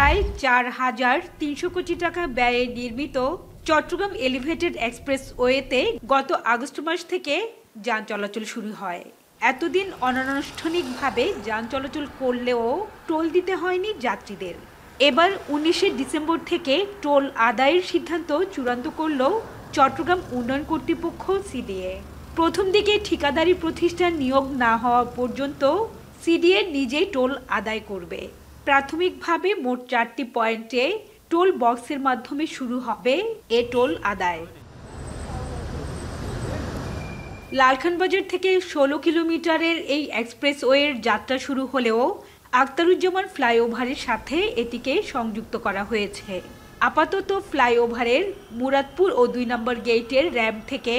প্রায় ৪,৩০০ কোটি টাকা ব্যয়ে নির্মিত চট্টগ্রাম এলিভেটেড এক্সপ্রেসওয়েতে গত আগস্ট মাস থেকে যান চলাচল শুরু হয়। এতদিন অনানুষ্ঠানিকভাবে যান চলাচল করলেও টোল দিতে হয়নি যাত্রীদের। এবার ১৯শে ডিসেম্বর থেকে টোল আদায়ের সিদ্ধান্ত চূড়ান্ত করল চট্টগ্রাম উন্নয়ন কর্তৃপক্ষ সিডিএ। প্রথম দিকে ঠিকাদারি প্রতিষ্ঠান নিয়োগ না হওয়া পর্যন্ত সিডিএ নিজেই টোল আদায় করবে। প্রাথমিকভাবে মোট ৪টি পয়েন্টে টোল বক্সের মাধ্যমে শুরু হবে এ টোল আদায়। লালখানবাজার থেকে ১৬ কিলোমিটারের এই এক্সপ্রেসওয়ের যাত্রা শুরু হলেও আখতারুজ্জামান ফ্লাইওভারের সাথে এটিকে সংযুক্ত করা হয়েছে। আপাতত ফ্লাইওভারের মুরাদপুর ও ২ নম্বর গেটের র্যাম্প থেকে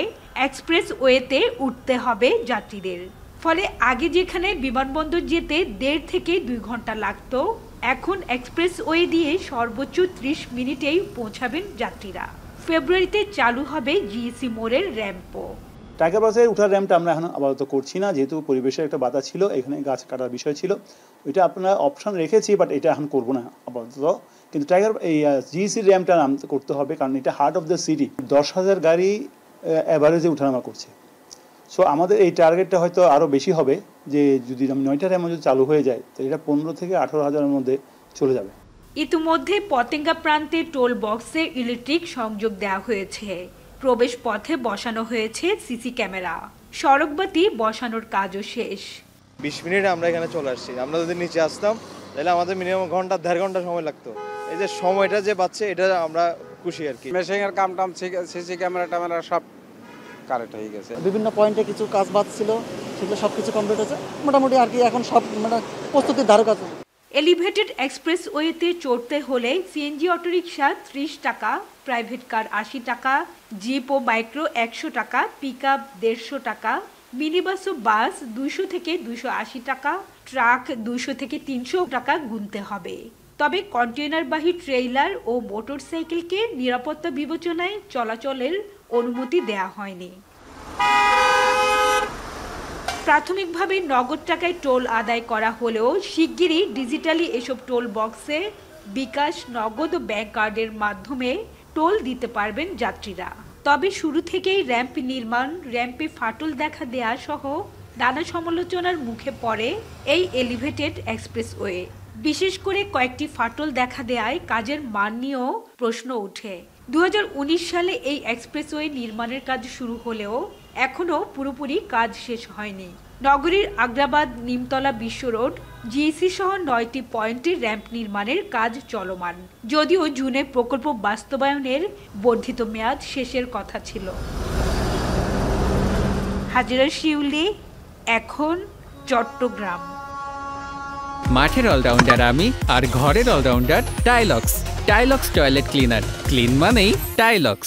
এক্সপ্রেসওয়েতে উঠতে হবে যাত্রীদের। ফলে আগে যেখানে বিমানবন্দর যেতে ১.৫ থেকে ২ ঘন্টা লাগত, এখন এক্সপ্রেসওয়ে দিয়ে সর্বোচ্চ ৩০ মিনিটেই পৌঁছাবেন যাত্রীরা। ফেব্রুয়ারিতে চালু হবে জিইসি মোড়ের র্যাম্পও। টাইগার বাসে উঠার র্যাম্পটা আমরা এখন আপাতত করছি না, যেহেতু পরিবেশের একটা বাধা ছিল, এখানে গাছ কাটার বিষয় ছিল। ওইটা আপনারা অপশন রেখেছি, বাট এটা এখন করবো না আপাতত। কিন্তু টাইগার এই জিইসি র্যাম্পটা করতে হবে, কারণ এটা হার্ট অফ দ্য সিটি। ১০,০০০ গাড়ি অ্যাভারেজে উঠানামা করছে। সো আমাদের এই টার্গেটটা হয়তো আরও বেশি হবে, যে যদি ৯টা র্যাম্প যদি চালু হয়ে যায় তো এটা ১৫ থেকে ১৮,০০০-এর মধ্যে চলে যাবে। ইতিমধ্যে পতেঙ্গা প্রান্তে টোল বক্সে ইলেকট্রিক সংযোগ দেওয়া হয়েছে। প্রবেশ পথে বসানো হয়েছে সিসি ক্যামেরা। সড়কবাতি বসানোর কাজও শেষ। ২০ মিনিটে আমরা এখানে চলে আসছি। আমরা যদি নিচে আসতাম তাহলে আমাদের মিনিমাম ঘন্টা ১.৫ ঘন্টা সময় লাগতো। এই যে সময়টা যে পাচ্ছে, এটা আমরা খুশি আর কি। মেশিনের কাম সিসি ক্যামেরা সব কারেক্ট হয়ে গেছে। বিভিন্ন পয়েন্টে কিছু কাজ বাদ ছিল, সেগুলো সবকিছু কমপ্লিট হয়েছে মোটামুটি আর কি। এখন সব প্রস্তুতির ধারক আছে। এলিভেটেড এক্সপ্রেসওয়েতে চড়তে হলে সিএনজি অটোরিকশা ৩০ টাকা, প্রাইভেট কার ৮০ টাকা, জিপ ও মাইক্রো ১০০ টাকা, পিকআপ ১৫০ টাকা, মিনিবাস ও বাস ২০০ থেকে ২৮০ টাকা, ট্রাক ২০০ থেকে ৩০০ টাকা গুনতে হবে। তবে কন্টেইনারবাহী ট্রেইলার ও মোটরসাইকেলকে নিরাপত্তা বিবেচনায় চলাচলের অনুমতি দেয়া হয়নি। প্রাথমিকভাবে নগদ টাকায় টোল আদায় করা হলেও শিগগিরই ডিজিটালি এসব টোল বক্সে বিকাশ, নগদ ও ব্যাংক কার্ডের মাধ্যমে টোল দিতে পারবেন যাত্রীরা। তবে শুরু থেকেই র্যাম্প নির্মাণ, র্যাম্পে ফাটল দেখা দেয়া সহ নানা সমালোচনার মুখে পড়ে এই এলিভেটেড এক্সপ্রেসওয়ে। বিশেষ করে কয়েকটি ফাটল দেখা দেয়ায় কাজের মান নিয়েও প্রশ্ন ওঠে। ২০১৯ সালে এই এক্সপ্রেসওয়ে নির্মাণের কাজ শুরু হলেও এখনও পুরোপুরি কাজ শেষ হয়নি। নগরীর আগ্রাবাদ, নিমতলা, বিশ্ব রোড, জিইসি সহ ৯টি পয়েন্টে র্যাম্প নির্মাণের কাজ চলমান। যদিও জুনে প্রকল্প বাস্তবায়নের বর্ধিত মেয়াদ শেষের কথা ছিল। হাজেরা শিউলি, এখন চট্টগ্রাম। মাঠের অলরাউন্ডার আমি, আর ঘরের allrounder Tylox. Tylox toilet cleaner. Clean মানেই টাইলক্স।